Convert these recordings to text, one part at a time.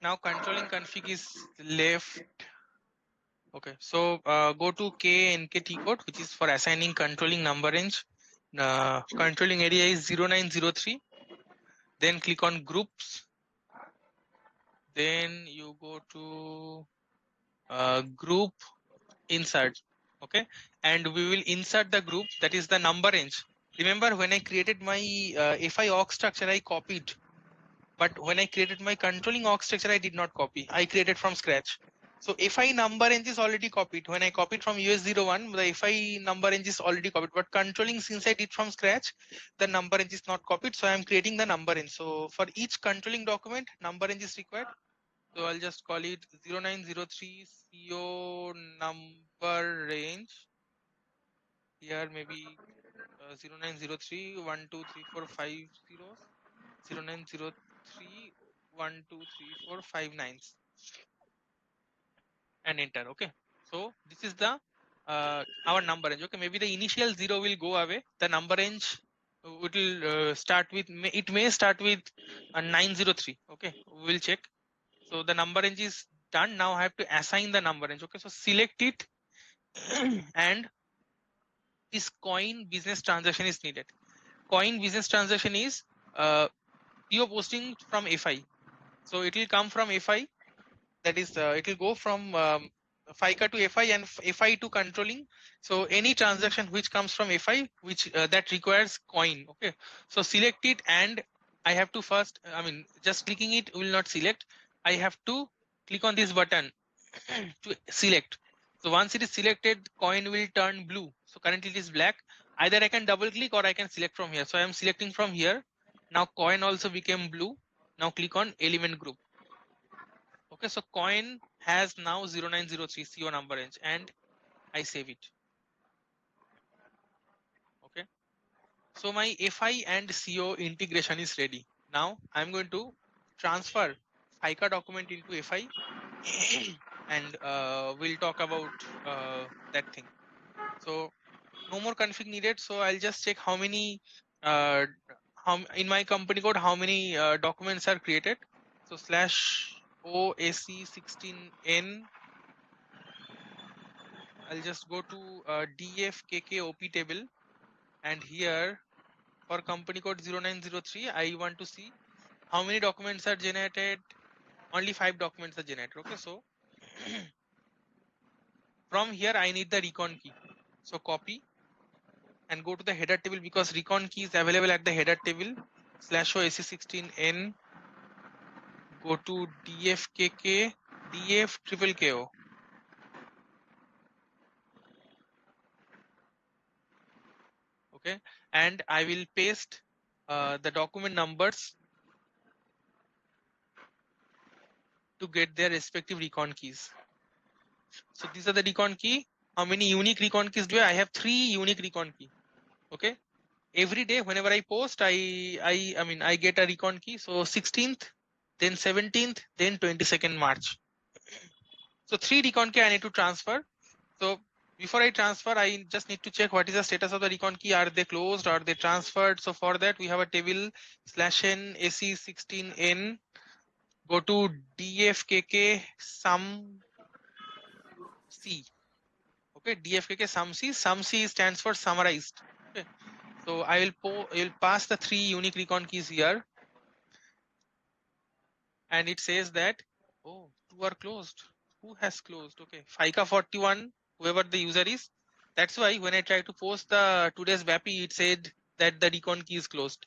Now controlling config is left. Okay, so go to KNKT code, which is for assigning controlling number range. Controlling area is 0903. Then click on groups. Then you go to group insert. Okay, and we will insert the group, that is the number range. Remember, when I created my FI org structure, I copied, but when I created my controlling org structure, I did not copy. I created from scratch. So FI number range is already copied. When I copied from US01, the FI number range is already copied. But controlling, since I did from scratch, the number range is not copied. So I am creating the number range. So for each controlling document, number range is required. So I'll just call it 0903 CO number range. Here maybe 0903 0903 and enter. Okay, so this is the our number range. Okay, maybe the initial 0 will go away. The number range it will start with, it may start with 903. Okay, we will check. So the number range is done. Now I have to assign the number range. Okay, so select it and this coin business transaction is needed. Coin business transaction is PO posting from FI. So it will come from FI. That is, it will go from FICA to FI and FI to controlling. So any transaction which comes from FI, which that requires coin. Okay. So select it, and I have to first, I mean, just clicking it will not select. I have to click on this button to select. So once it is selected, coin will turn blue. So currently it is black. Either I can double click or I can select from here. So I am selecting from here. Now coin also became blue. Now click on element group. Okay, so coin has now 0903 CO number range, and I save it. Okay, so my FI and CO integration is ready. Now I'm going to transfer FICA document into FI and we'll talk about that thing. So no more config needed. So I'll just check how many in my company code, how many documents are created. So /OAC16N. I'll just go to DFKKOP table, and here for company code 0903, I want to see how many documents are generated. Only 5 documents are generated. Okay, so from here I need the recon key. So copy and go to the header table, because recon key is available at the header table. /OAC16N. Go to DFKK DF/KKO. Okay, and I will paste the document numbers to get their respective recon keys. So these are the recon key. How many unique recon keys do I have? 3 unique recon key. Okay, every day whenever I post, I mean I get a recon key. So 16th, then 17th, then 22nd March. So 3 recon key I need to transfer. So before I transfer, I just need to check what is the status of the recon key. Are they closed? Are they transferred? So for that we have a table /n AC16N. Go to DFKK sum C. Okay, DFKK sum C. Sum C stands for summarized. Okay, so I will pass the 3 unique recon keys here, and it says that, oh, 2 are closed. Who has closed? Okay, FICA 41, whoever the user is. That's why when I try to post the today's BAPI, it said that the recon key is closed.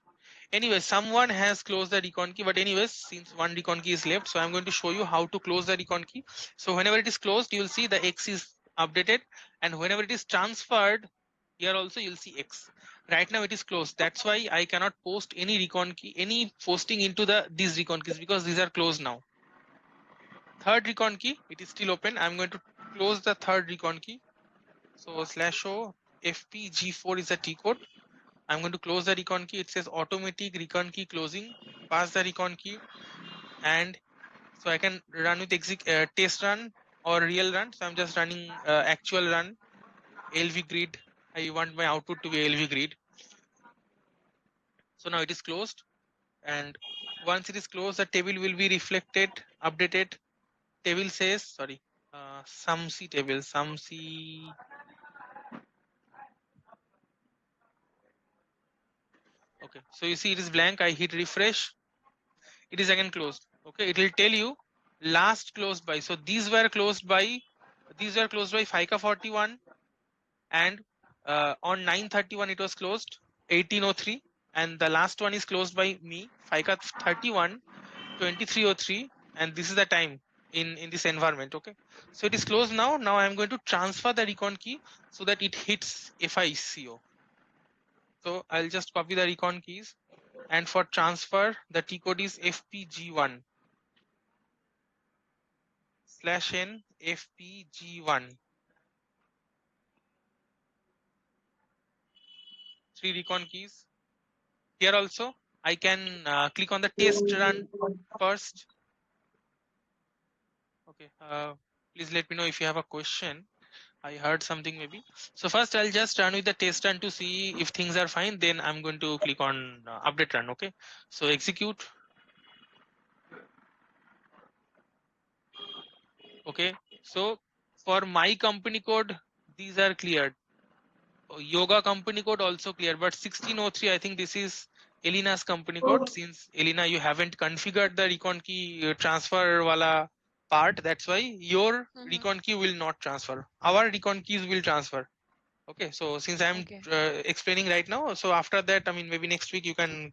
Anyway, someone has closed the recon key, but anyways, since one recon key is left, so I'm going to show you how to close the recon key. So whenever it is closed, you will see the X is updated, and whenever it is transferred, here also you'll see X. Right now it is closed. That's why I cannot post any recon key, any posting into these recon keys, because these are closed now. Third recon key, it is still open. I'm going to close the third recon key. So /O FPG4 is the T code. I'm going to close the recon key. It says automatic recon key closing. Pass the recon key, and so I can run with test run or real run. So I'm just running actual run. LV grid. I want my output to be LV grid. So now it is closed, and once it is closed, the table will be reflected updated table says, sorry, some C table, some C. Okay, so you see it is blank. I hit refresh. It is again closed. Okay, it will tell you last closed by. So these were closed by FICA 41, and on 9/31 it was closed 1803, and the last one is closed by me FICA 31 2303, and this is the time in this environment. Okay, so it is closed now. Now I am going to transfer the recon key so that it hits FICO. So I'll just copy the recon keys, and for transfer the T code is FPG1 /n FPG1. 3 recon keys. Here also I can click on the test run first. Okay, please let me know if you have a question. I heard something maybe. So first I'll just run with the test run to see if things are fine. Then I'm going to click on update run. Okay, so execute. Okay, so for my company code, these are cleared. Yoga company code also clear, but 1603, I think this is Elina's company code. Since Elina, you haven't configured the recon key transfer wala part, that's why your recon key will not transfer. Our recon keys will transfer. Okay, so since I'm explaining right now, so after that, I mean, maybe next week you can,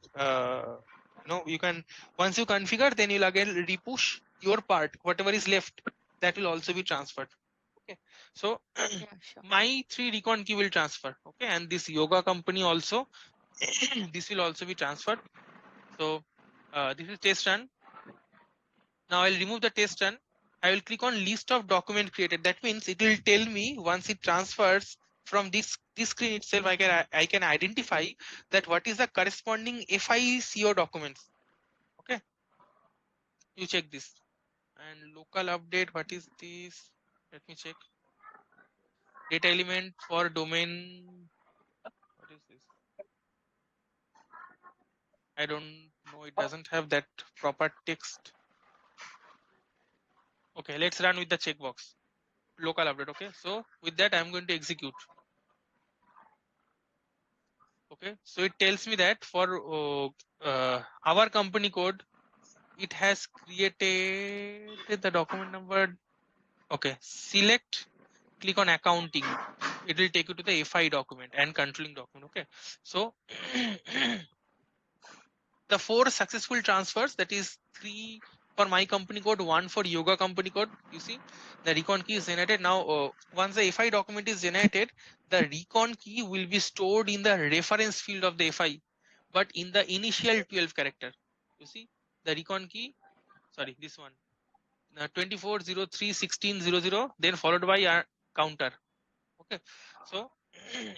you can, once you configure, then you'll again repush your part, whatever is left, that will also be transferred. Okay, so my 3 recon key will transfer. Okay, and this yoga company also, this will also be transferred. So this is test run. Now I'll remove the test run. I will click on list of document created. That means it will tell me once it transfers from this screen itself, I can identify that what is the corresponding FICO documents. Okay, you check this. And local update, what is this? Let me check. Data element for domain. What is this? I don't know. It doesn't have that proper text. Okay, let's run with the checkbox. Local update. Okay, so with that, I'm going to execute. Okay, so it tells me that for our company code, it has created the document number. Okay, select, click on accounting. It will take you to the FI document and controlling document. Okay, so the 4 successful transfers, that is 3 for my company code, 1 for yoga company code. You see the recon key is generated. Now once the FI document is generated, the recon key will be stored in the reference field of the FI, but in the initial 12 character. You see the recon key, sorry, this one, 24031600, then followed by a counter. Okay, so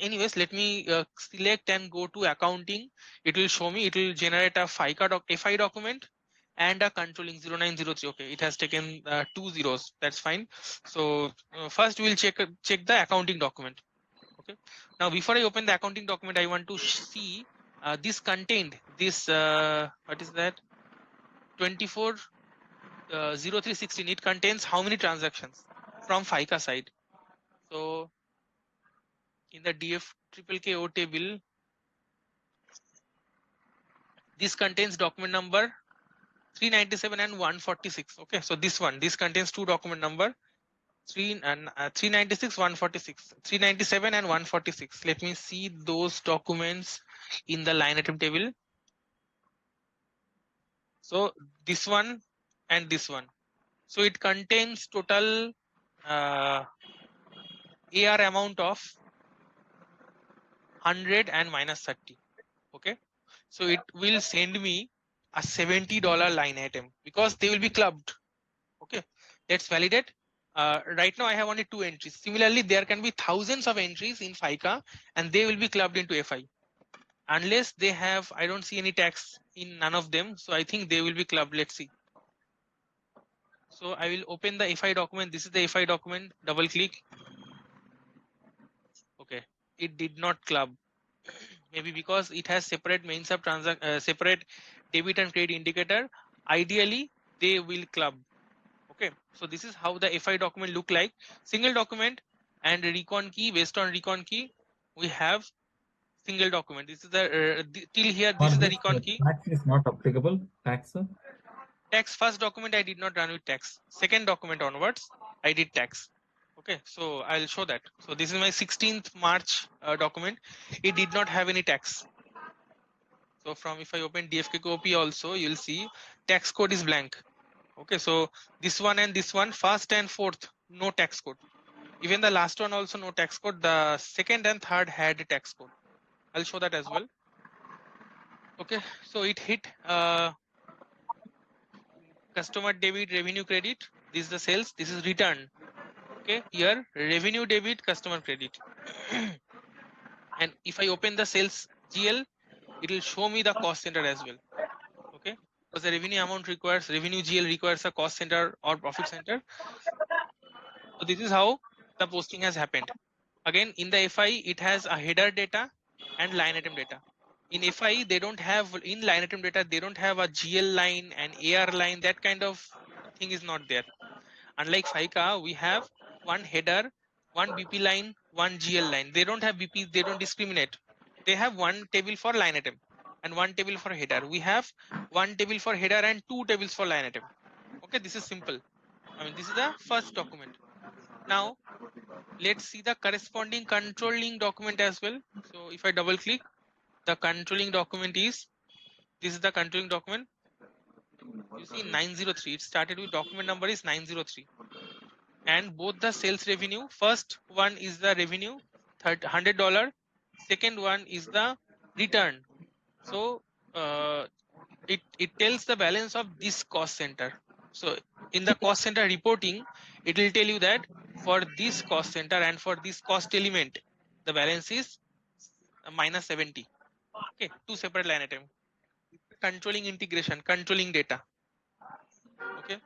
anyways, let me select and go to accounting. It will show me, it will generate a FI document and a controlling 0903. Okay, it has taken 2 zeros. That's fine. So first we'll check the accounting document. Okay, now before I open the accounting document, I want to see this contained this what is that, 240316. It contains how many transactions from FICA side. So in the DFKKO table, this contains document number 397 and 146. Okay, so this contains 2 document number, 396, 146, 397 and 146. Let me see those documents in the line item table. So this one and this one. So it contains total AR amount of 100 and minus 30. Okay, so it will send me a $70 line item because they will be clubbed. Okay, let's validate. Right now I have only 2 entries. Similarly, there can be thousands of entries in FICA and they will be clubbed into FI. Unless they have, I don't see any tax in none of them. So I think they will be clubbed. Let's see. So I will open the FI document. This is the FI document. Double click. Okay, it did not club. Maybe because it has separate main sub separate debit and credit indicator. Ideally, they will club. Okay, so this is how the FI document look like. Single document and recon key. Based on recon key, we have single document. This is the till here. For This is the this, recon key. tax is not applicable. Tax, sir. Tax first document I did not run with tax. Second document onwards I did tax. Okay, so I'll show that. So this is my 16th March document. It did not have any tax. So from if I open DFK copy also, you'll see tax code is blank. Okay, so this one and this one, first and fourth, no tax code. Even the last one also no tax code. The second and third had a tax code. I'll show that as well. Okay, so it hit customer debit, revenue credit. This is the sales. This is return. Okay, here revenue debit, customer credit. And if I open the sales GL, it will show me the cost center as well. Okay, because the revenue amount requires revenue GL requires a cost center or profit center. So this is how the posting has happened. Again, in the FI, it has a header data and line item data. In FI, they don't have in line item data, they don't have a GL line and AR line. That kind of thing is not there. Unlike FICA, we have one header, one BP line, one GL line. They don't have BP, they don't discriminate. They have one table for line item and one table for header. We have one table for header and two tables for line item. Okay, this is simple. I mean, this is the first document. Now, let's see the corresponding controlling document as well. So if I double click, the controlling document is, this is the controlling document. You see 903, it started with document number is 903. And both the sales revenue, first one is the revenue, $100. Second one is the return. So it tells the balance of this cost center. So in the cost center reporting, it will tell you that for this cost center and for this cost element, the balance is minus 70. Okay, two separate line item. Controlling integration, controlling data. Okay,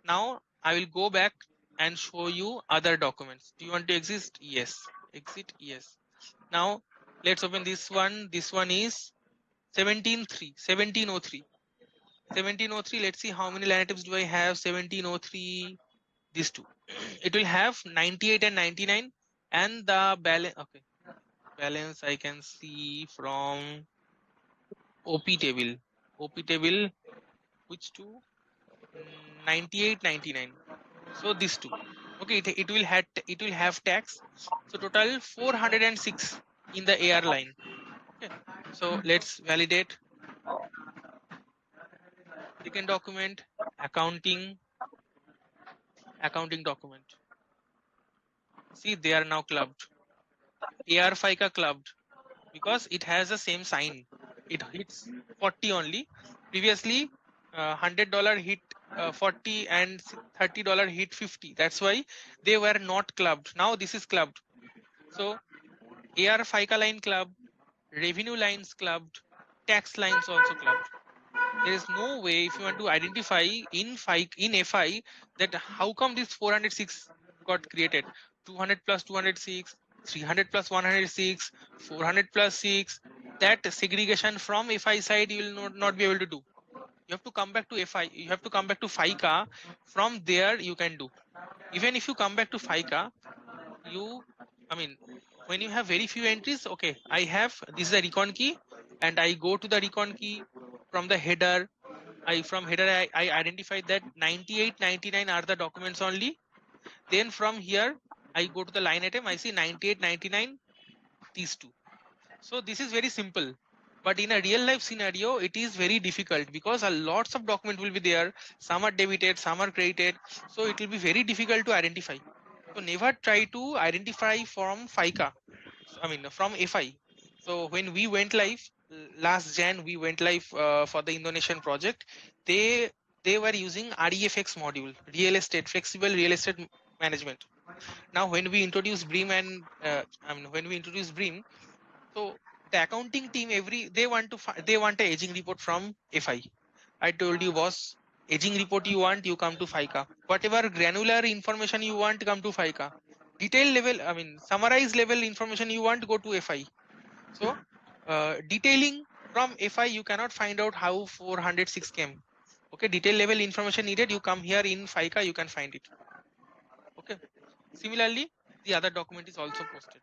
now I will go back and show you other documents. Do you want to exit? Yes. Exit? Yes. Now let's open this one. This one is 1703. 1703. Let's see how many line items do I have. 1703. These two. It will have 98 and 99, and the balance. Okay, balance I can see from OP table. OP table. Which two? 98, 99. So these two. Okay, it will have tax. So total 406 in the AR line. Okay, so let's validate. Second document, accounting document. See, they are now clubbed. AR FICA clubbed because it has the same sign. It hits 40 only. Previously, $100 hit 40 and $30 hit 50. That's why they were not clubbed. Now this is clubbed. So AR FICA line clubbed, revenue lines clubbed, tax lines also clubbed. There is no way if you want to identify in FI that how come this 406 got created, 200 plus 206, 300 plus 106, 400 plus 6. That segregation from FI side you will not be able to do. You have to come back to FI. You have to come back to FICA. From there you can do. Even if you come back to FICA, I mean, when you have very few entries, okay, I have this is a recon key, and I go to the recon key from the header. From header I identified that 98, 99 are the documents only. Then from here I go to the line item. I see 98, 99, these two. So this is very simple. But in a real life scenario, it is very difficult because a lots of document will be there. Some are debited, some are credited. So it will be very difficult to identify. So never try to identify from FICA. From FI. So when we went live last Jan, we went live for the Indonesian project. They were using REFX module, real estate, flexible real estate management. Now when we introduce BREEAM when we introduce BREEAM, so the accounting team they want a aging report from FI. I told you, boss, aging report you want, you come to FICA. Whatever granular information you want, come to FICA. Detail level, summarize level information you want, go to FI. So detailing from FI, you cannot find out how 406 came. Okay, detail level information needed, you come here in FICA, you can find it. Okay, similarly the other document is also posted.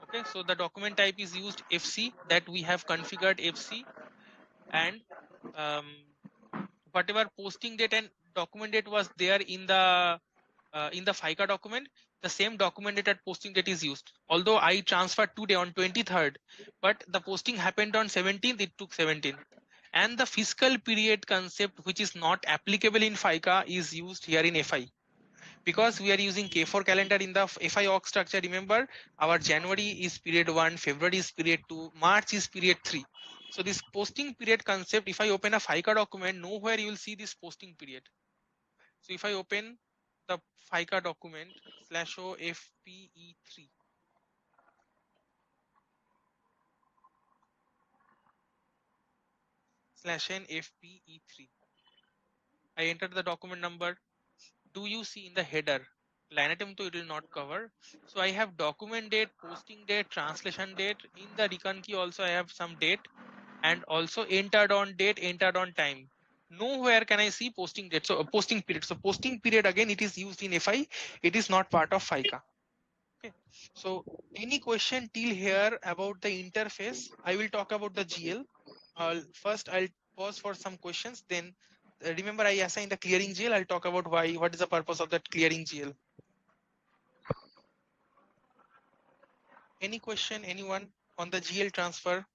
Okay, so the document type is used FC, that we have configured FC, and whatever posting date and document date was there in the FICA document, the same document date and posting date is used. Although I transferred today on 23rd, but the posting happened on 17th, it took 17th. And the fiscal period concept, which is not applicable in FICA, is used here in FI. Because we are using K4 calendar in the FI org structure, remember our January is period 1, February is period 2, March is period 3. So this posting period concept, if I open a FICA document, nowhere you will see this posting period. So if I open the FICA document /o FPE3, /n FPE3, I enter the document number. Do you see in the header, line item to it will not cover. So I have document date, posting date, translation date. In the recon key also I have some date, and also entered on date, entered on time. Nowhere can I see posting date. So posting period. So posting period, again, it is used in FI. It is not part of FICA. Okay. So any question till here about the interface? I will talk about the GL. First I'll pause for some questions. Then remember I assigned the clearing GL. I'll talk about why, what is the purpose of that clearing GL. Any question, anyone on the GL transfer?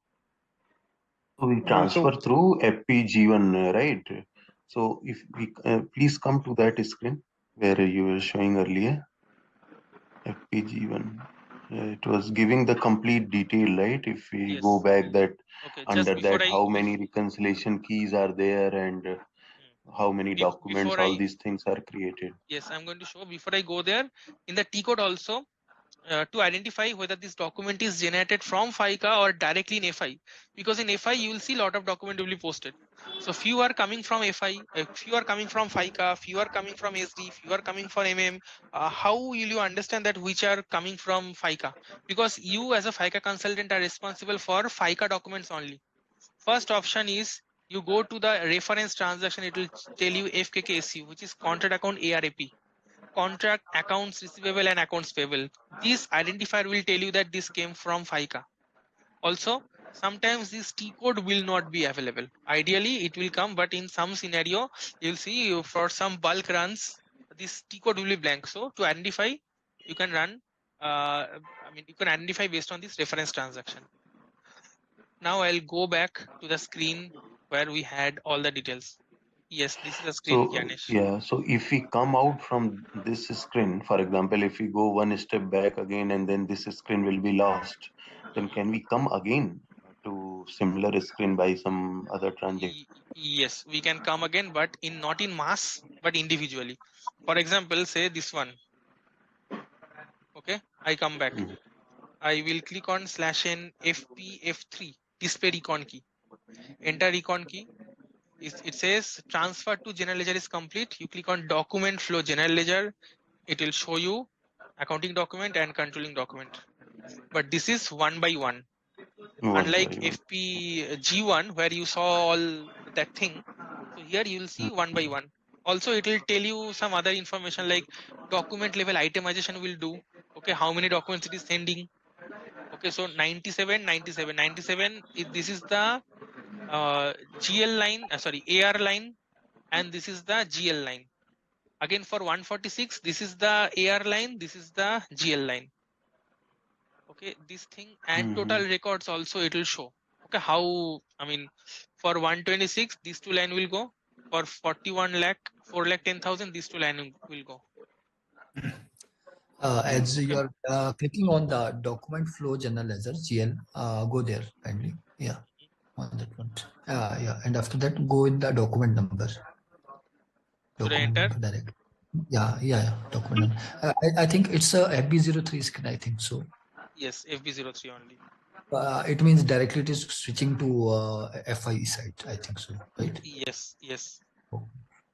So we transfer through FPG1, right? So if we please come to that screen where you were showing earlier, FPG1. It was giving the complete detail, right? If we Yes. go back that Okay. under that, how many reconciliation keys are there and how many documents, all these things are created. Yes, I'm going to show. Before I go there, in the T code also, to identify whether this document is generated from FICA or directly in FI, because in FI you will see a lot of document will be posted. So few are coming from FI, few are coming from FICA, few are coming from SD, few are coming from MM. How will you understand that which are coming from FICA? Because you as a FICA consultant are responsible for FICA documents only. First option is you go to the reference transaction, it will tell you FKKSU, which is contract account ARAP. Contract, accounts receivable and accounts payable. This identifier will tell you that this came from FICA. Also, sometimes this T code will not be available. Ideally, it will come, but in some scenario, you'll see for some bulk runs, this T code will be blank. So to identify, you can run, you can identify based on this reference transaction. Now I'll go back to the screen where we had all the details. Yes, this is the screen, Ganesh. Yeah, so if we come out from this screen, for example, if we go one step back again and then this screen will be lost, then can we come again to similar screen by some other transaction? Yes, we can come again, but not in mass, but individually. For example, say this one. Okay, I come back. I will click on /n FPF3, display recon key. Enter recon key. It says transfer to general ledger is complete. You click on document flow general ledger. It will show you accounting document and controlling document. But this is one by one. Unlike FPG1 where you saw all that thing. So here you will see one by one. Also, it will tell you some other information like document level itemization will do. Okay, how many documents it is sending. Okay, so 97, 97, 97. This is the GL line, AR line, and this is the GL line. Again for 146, this is the AR line, this is the GL line. Okay, this thing and total records also it will show. Okay, how, for 126, these two line will go. For 41 lakh, 4,10,000, these two line will go. As you are clicking on the document flow general ledger GL, go there kindly. Yeah, on that one. Yeah, and after that go in the document number. Document number direct. Yeah. Document number. I think it's a FB03 screen. I think so. Yes, FB03 only. It means directly it is switching to FI site. I think so, right? Yes.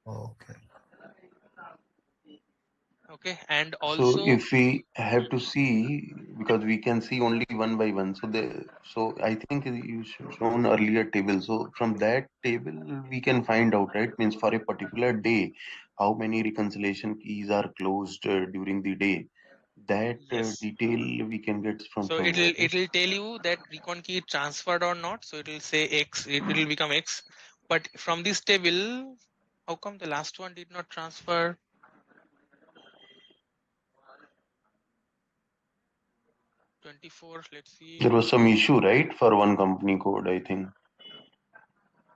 Okay. Okay, and So also if we have to see, because we can see only one by one, so I think you shown earlier table. So from that table we can find out, right? Means for a particular day, how many reconciliation keys are closed during the day. That yes. detail we can get from So somewhere, right? it'll tell you that recon key transferred or not. So it will say X, it will become X. But from this table, how come the last one did not transfer? 24, let's see. There was some issue, right, for one company code, I think.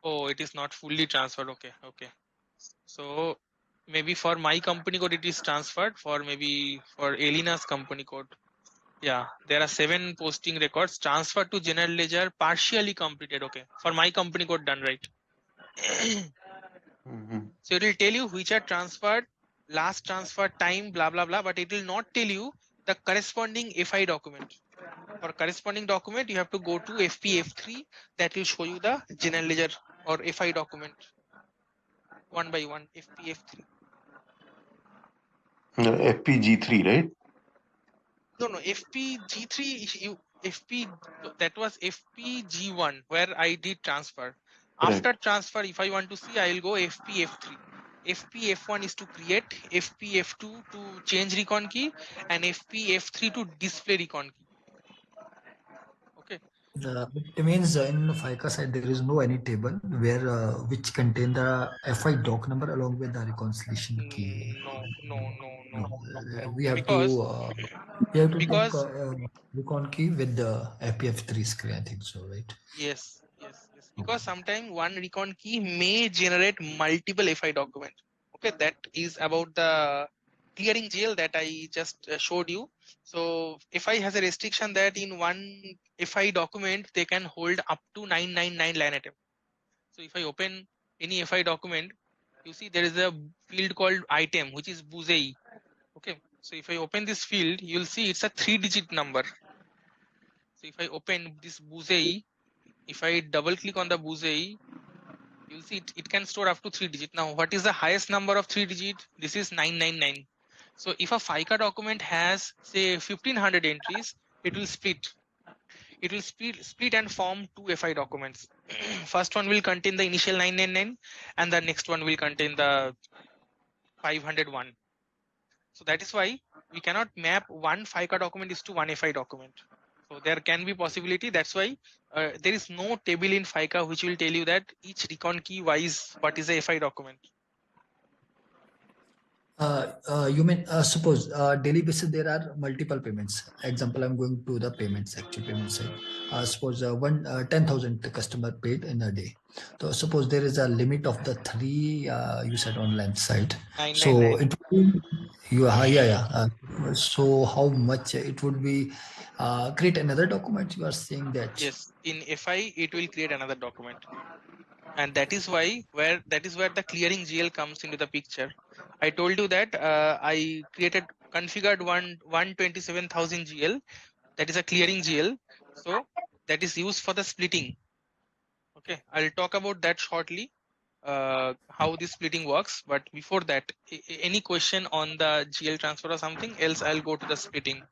Oh, it is not fully transferred. Okay, okay. So maybe for my company code it is transferred. For maybe for Elina's company code. Yeah, there are 7 posting records transferred to general ledger, partially completed. Okay, for my company code done, right? Mhm. So it will tell you which are transferred, last transfer time, blah blah blah, but it will not tell you the corresponding FI document. For corresponding document, you have to go to FPF3. That will show you the general ledger or FI document one by one. FPF3. FPG3, right? No, FPG3. You FP that was FPG1 where I did transfer. After Correct. transfer, if I want to see, I will go FPF3. FPF1 is to create, FPF2 to change recon key, and FPF3 to display recon key. Okay. It means in FICA side there is no any table where which contain the FI doc number along with the reconciliation key. No. We have Because to take because recon key with the FPF3 screen. I think so, right? yes. Because sometimes one recon key may generate multiple FI document. Okay, that is about the clearing GL that I just showed you. So FI has a restriction that in one FI document they can hold up to 999 line item. So if I open any FI document, you see there is a field called item which is Buzei. Okay, so if I open this field, you'll see it's a 3-digit number. So if I open this Buzei, if I double click on the Buzei, you'll see it can store up to 3 digit. Now, what is the highest number of 3 digit? This is 999. So if a FICA document has say 1500 entries, it will split. It will split and form 2 FI documents. First one will contain the initial 999 and the next one will contain the 501. So that is why we cannot map one FICA document is to one FI document. So there can be possibility. That's why there is no table in FICA which will tell you that each recon key wise what is a FI document. You mean suppose daily basis there are multiple payments. Example, I'm going to the payments, actual payment side. Suppose 10,000 customer paid in a day. So suppose there is a limit of the 3 you said online site. So 999. it would be, yeah. So how much it would be create another document? You are saying that. Yes, in FI it will create another document, and that is why where the clearing GL comes into the picture. I told you that I configured 127,000 GL. That is a clearing GL. So that is used for the splitting. Okay, I'll talk about that shortly. How this splitting works, but before that, any question on the GL transfer or something else, I'll go to the splitting.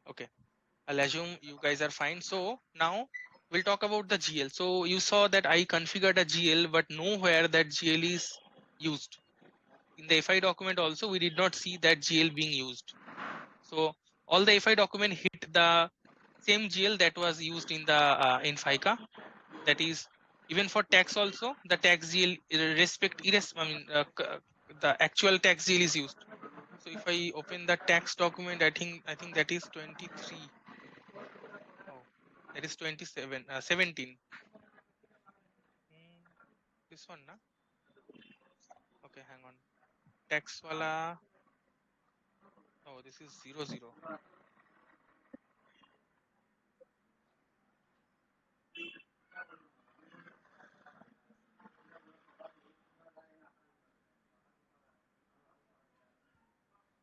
Okay, I'll assume you guys are fine. So now we'll talk about the GL. So you saw that I configured a GL, but nowhere that GL is used. In the FI document also, we did not see that GL being used. So all the FI document hit the same GL that was used in the in FICA. That is, even for tax also, the tax GL the actual tax GL is used. So if I open the tax document, I think that is 23. Oh, that is 27, 17. This one, na? Okay, hang on. Tax wala. Oh, this is 00.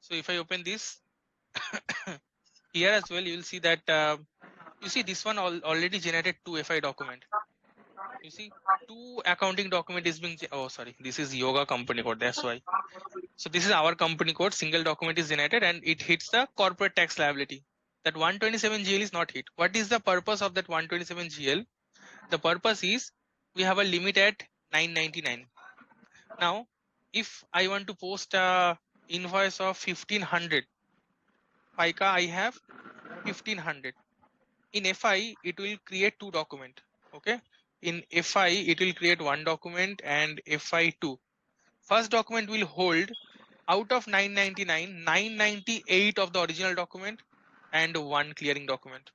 So if I open this here as well, you will see that you see this one already generated 2 FI document. You see, two accounting document is being, oh, sorry, this is yoga company code. That's why. So this is our company code. Single document is generated and it hits the corporate tax liability. That 127 GL is not hit. What is the purpose of that 127 GL? The purpose is we have a limit at 999. Now, if I want to post a invoice of 1500 FICA, I have 1500. In FI, it will create two document. Okay. In FI, it will create one document and FI2. First document will hold out of 999, 998 of the original document and one clearing document.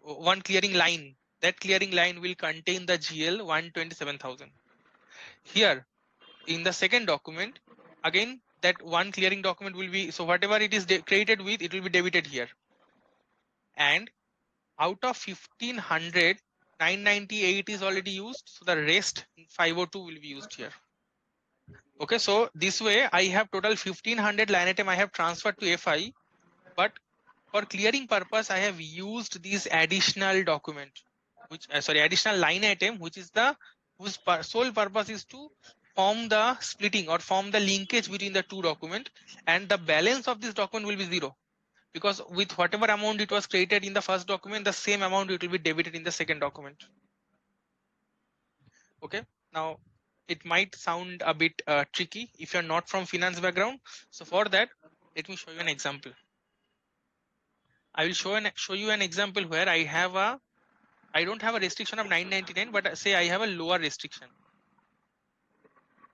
One clearing line. That clearing line will contain the GL 127,000. Here, in the second document, again, that one clearing document will be, so whatever it is created with, it will be debited here. And out of 1500, 998 is already used. So the rest 502 will be used here. Okay, so this way I have total 1500 line item I have transferred to FI, but for clearing purpose, I have used this additional document, which additional line item, which is the whose sole purpose is to form the splitting or form the linkage between the two document, and the balance of this document will be 0. Because with whatever amount it was created in the first document, the same amount it will be debited in the second document. Okay, now it might sound a bit tricky if you're not from finance background. So for that, let me show you an example. I will show you an example where I don't have a restriction of 999, but say I have a lower restriction.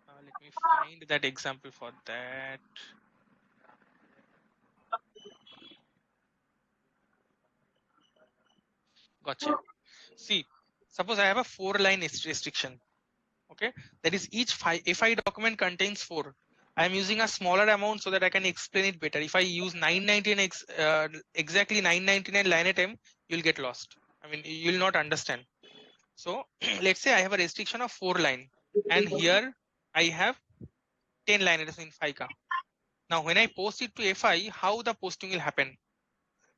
Let me find that example for that. Gotcha. See, suppose I have a 4-line restriction. Okay, that is each FI document contains 4. I am using a smaller amount so that I can explain it better. If I use 999 exactly 999 line item, you'll get lost. I mean, you'll not understand. So let's say I have a restriction of 4 line, and here I have 10 line items in FICA. Now, when I post it to FI, how the posting will happen?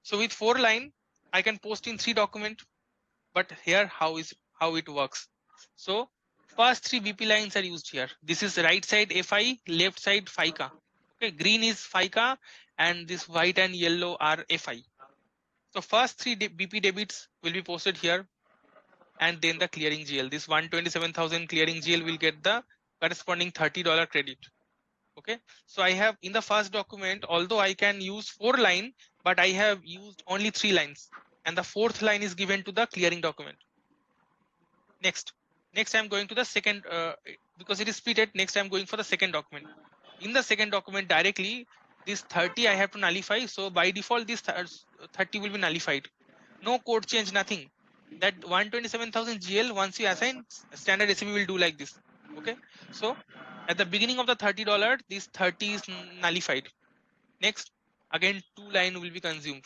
So with 4 line, I can post in 3 document, but here how it works. So first 3 BP lines are used here. This is right side FI, left side FICA. Okay, green is FICA and this white and yellow are FI. So first 3 BP debits will be posted here, and then the clearing GL. This 127,000 clearing GL will get the corresponding $30 credit. Okay, so I have in the first document, although I can use 4 line, but I have used only 3 lines, and the 4th line is given to the clearing document. Next I'm going to the second, because it is splitted. Next I'm going for the second document. In the second document directly, this 30 I have to nullify. So by default, this 30 will be nullified. No code change, nothing. That 127,000 GL, once you assign, standard SAP will do like this. Okay, so at the beginning of the $30, this 30 is nullified. Next, again 2 line will be consumed.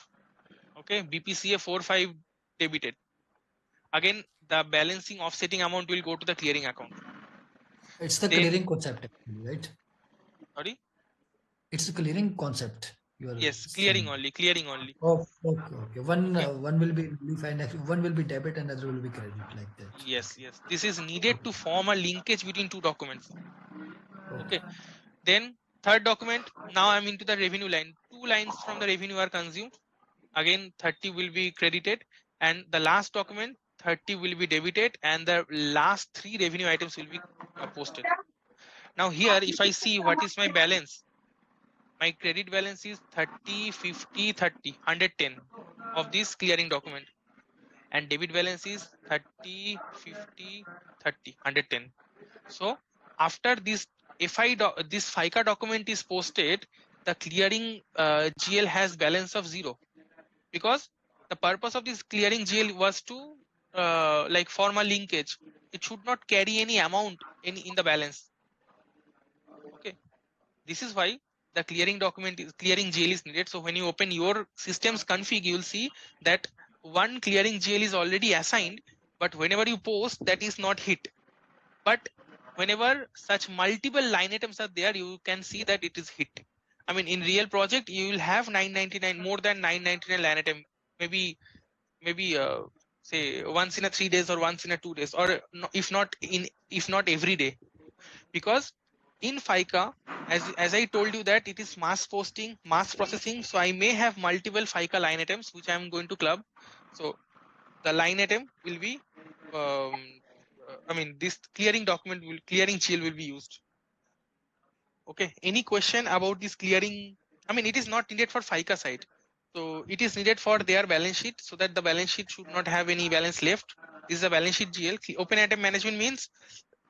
Okay, BPCA 45 debited. Again, the balancing offsetting amount will go to the clearing account. It's the Then- clearing concept, actually, right? Sorry? It's the clearing concept. You are Yes, clearing saying. only. Oh, okay. One Okay. one will be nullified, one will be debit, and other will be credit, like that. Yes. This is needed to form a linkage between 2 documents. Okay. Then third document, now I'm into the revenue line. 2 lines from the revenue are consumed. Again, 30 will be credited, and the last document, 30 will be debited, and the last 3 revenue items will be posted. Now here, if I see what is my balance, my credit balance is 30, 50, 30, 110 of this clearing document, and debit balance is 30, 50, 30, 110. So after this this FICA document is posted, the clearing GL has balance of 0, because the purpose of this clearing GL was to like form a linkage. It should not carry any amount in the balance. Okay, this is why the clearing GL is needed. So when you open your system's config, you will see that one clearing GL is already assigned, but whenever you post, that is not hit. But whenever such multiple line items are there, you can see that it is hit. I mean, in real project, you will have 999, more than 999 line item, maybe say once in a 3 days or once in a 2 days, or if not every day, because in FICA, as I told you that it is mass processing, so I may have multiple FICA line items which I am going to club. So the line item will be this clearing GL will be used. Okay, any question about this clearing? It is not needed for FICA side, so it is needed for their balance sheet, so that the balance sheet should not have any balance left. This is a balance sheet GL. Open item management means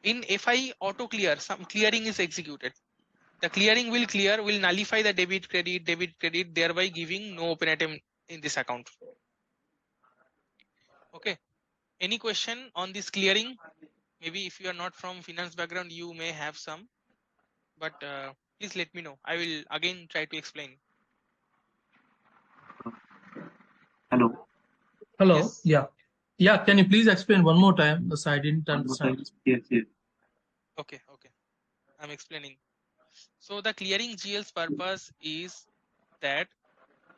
in FI auto clear, some clearing is executed. The clearing will nullify the debit credit, thereby giving no open item in this account. Okay, any question on this clearing? Maybe if you are not from finance background, you may have some, but please let me know. I will again try to explain. Hello. Hello. Yes. Yeah. Yeah. Can you please explain one more time? Because I didn't understand. Yes, yes. Okay. I'm explaining. So the clearing GL's purpose is that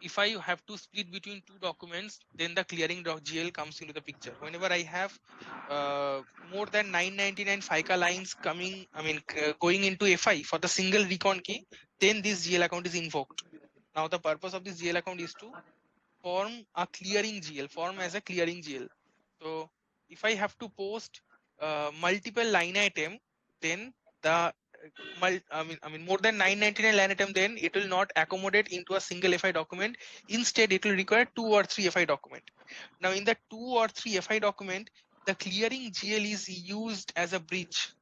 if I have to split between two documents, then the clearing.gl comes into the picture. Whenever I have more than 999 FICA lines going into FI for the single recon key, then this GL account is invoked. Now the purpose of this GL account is to form as a clearing GL. So if I have to post multiple line item, then the more than 999 line item, then it will not accommodate into a single FI document. Instead, it will require 2 or 3 FI document. Now in the 2 or 3 FI document, the clearing GL is used as a bridge.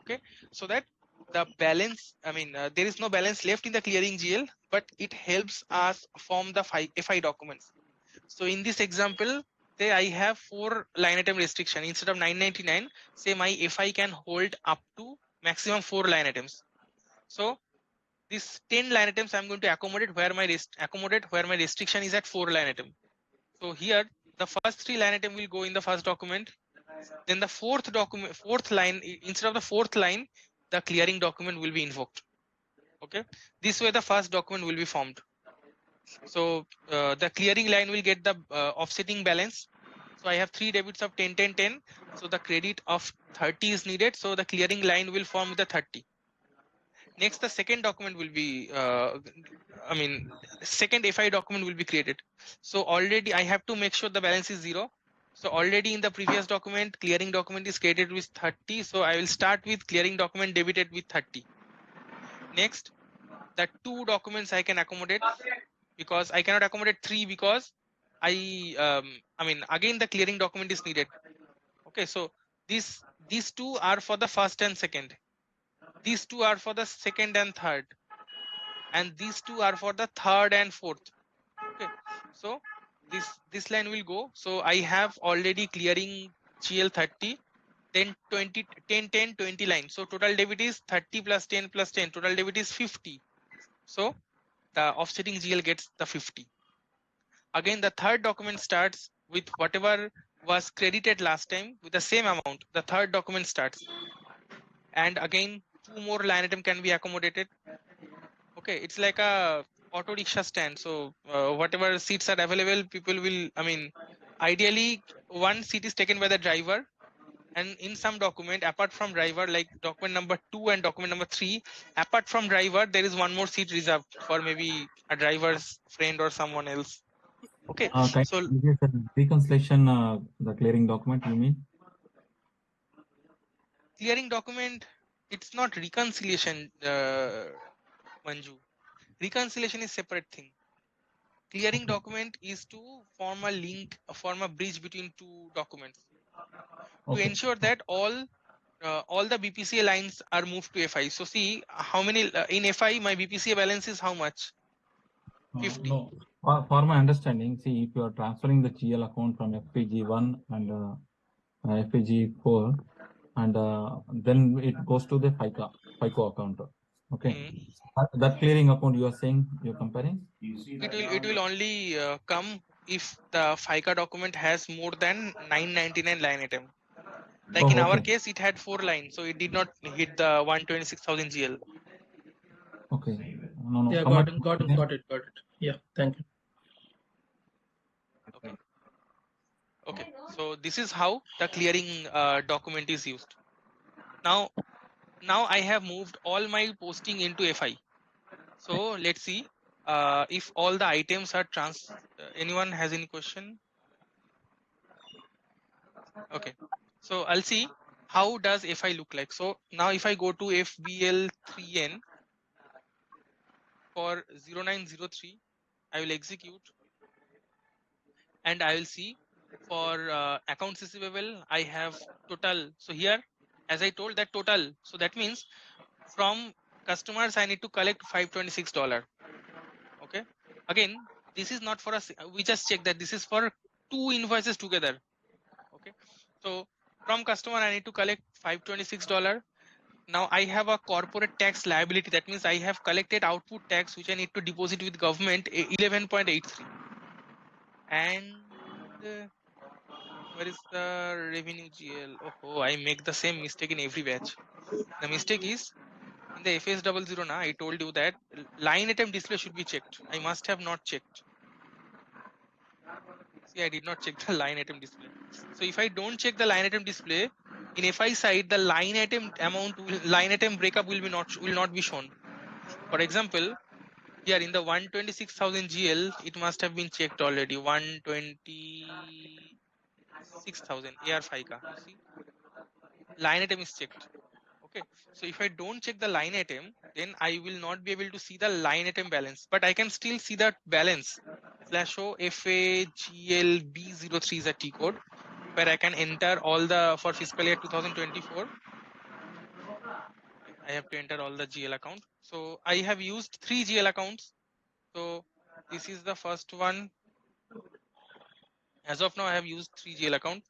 Okay, so that the balance, there is no balance left in the clearing GL, but it helps us form the FI documents. So in this example, say I have 4 line item restriction instead of 999. Say my FI can hold up to maximum 4 line items. So this 10 line items I'm going to accommodate where my restriction is at 4 line item. So here the first 3 line item will go in the first document. Then the fourth line, instead of the fourth line, the clearing document will be invoked. Okay, this way the first document will be formed. So the clearing line will get the offsetting balance. So I have 3 debits of 10, 10, 10. So the credit of 30 is needed. So the clearing line will form with the 30. Next, the second document will be, second FI document will be created. So already I have to make sure the balance is 0. So already in the previous document, clearing document is created with 30. So I will start with clearing document debited with 30. Next, the 2 documents I can accommodate, because I cannot accommodate 3 because again the clearing document is needed. Okay, so these 2 are for the first and second. These 2 are for the second and third, and these 2 are for the third and fourth. Okay, so this line will go. So I have already clearing GL 30, then 20, 10, 10, 20 line. So total debit is 30 plus 10 plus 10. Total debit is 50. So the offsetting GL gets the 50. Again, the third document starts with whatever was credited last time with the same amount. The third document starts, and again 2 more line item can be accommodated. Okay, it's like a auto rickshaw stand. So whatever seats are available, people will, ideally one seat is taken by the driver, and in some document apart from driver, like document number 2 and document number 3, apart from driver there is one more seat reserved for maybe a driver's friend or someone else. Okay, so reconciliation, the clearing document, you mean? clearing document, it's not reconciliation, Manju. Reconciliation is separate thing. Clearing document is to form a link, form a bridge between 2 documents to ensure that all the BPCA lines are moved to FI. So see how many in FI my BPCA balance is how much? 50. No. For my understanding, see, if you are transferring the GL account from FPG1 and FPG4, and then it goes to the FICO account. Okay. That clearing account you are saying, you're comparing? It will only come if the FICA document has more than 999 line item. Like in our case, it had 4 lines, so it did not hit the 126,000 GL. Okay. No. Yeah, got it. Yeah, thank you. Okay. Okay, so this is how the clearing document is used. Now I have moved all my posting into FI. So let's see if all the items are anyone has any question? Okay, so I'll see how does FI look like. So now if I go to FBL3N for 0903, I will execute and I will see for accounts receivable I have total. So here, as I told, that total, so that means from customers I need to collect $526. Okay, again, this is not for us, we just check that this is for 2 invoices together. Okay, so from customer I need to collect $526. Now I have a corporate tax liability, that means I have collected output tax which I need to deposit with government 11.83. And where is the revenue GL? Oh, I make the same mistake in every batch. The mistake is in the FS00 na, I told you that line item display should be checked. I must have not checked. See, I did not check the line item display. So if I don't check the line item display, in FI side the line item amount line item breakup will not be shown. For example, here in the 126,000 GL, it must have been checked already. 126,000 AR FICA. You see, line item is checked. Okay, so if I don't check the line item, then I will not be able to see the line item balance, but I can still see the balance. /o FAGLB03 is a T code where I can enter all the for fiscal year 2024. I have to enter all the GL account. So I have used 3 GL accounts. So this is the first one. As of now, I have used 3 GL account.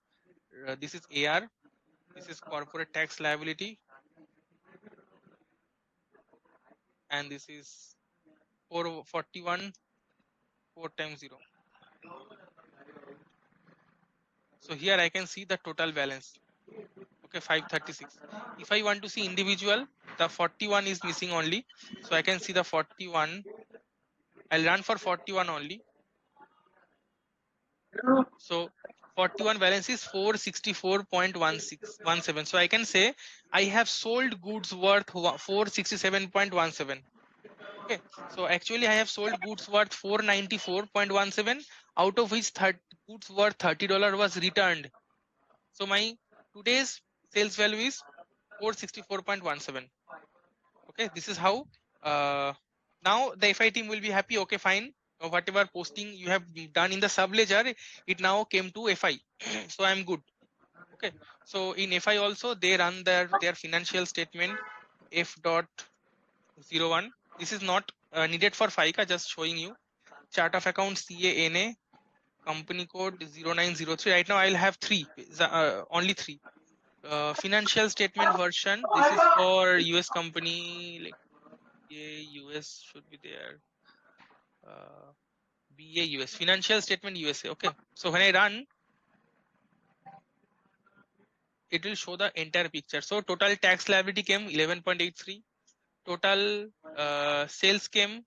This is AR. This is corporate tax liability. And this is 441 4 times 0. So here I can see the total balance. Okay, 536. If I want to see individual, the 41 is missing only. So I can see the 41. I'll run for 41 only. So 41 balance is 464.17. So I can say I have sold goods worth 467.17. Okay, so actually I have sold goods worth 494.17, out of which goods worth $30 was returned. So my today's sales value is 464.17. Okay, this is how now the FI team will be happy. Okay, fine. Whatever posting you have done in the sub ledger, it now came to FI. So I'm good. Okay, so in FI also they run their financial statement F.01. This is not needed for FICA, just showing you. Chart of accounts CANA, company code 0903. Right now I'll have 3, only 3. Financial statement version. This is for US company, like US should be there. BA US, financial statement USA. Okay, so when I run, it will show the entire picture. So total tax liability came 11.83. Total sales came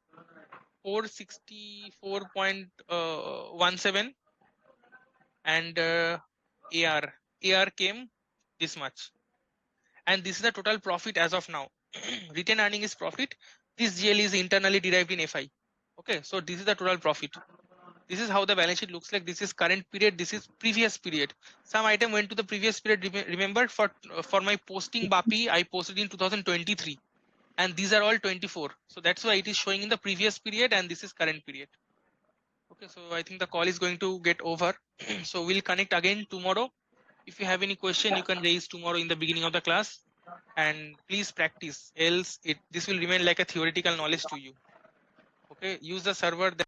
464.17, and AR came this much. And this is the total profit as of now. Retained earning is profit. This GL is internally derived in FI. Okay, so this is the total profit. This is how the balance sheet looks like. This is current period. This is previous period. Some item went to the previous period. Remember, for my posting BAPI, I posted in 2023, and these are all 24. So that's why it is showing in the previous period, and this is current period. Okay, so I think the call is going to get over. So we'll connect again tomorrow. If you have any question, you can raise tomorrow in the beginning of the class, and please practice. Else, this will remain like a theoretical knowledge to you. Okay, use the server that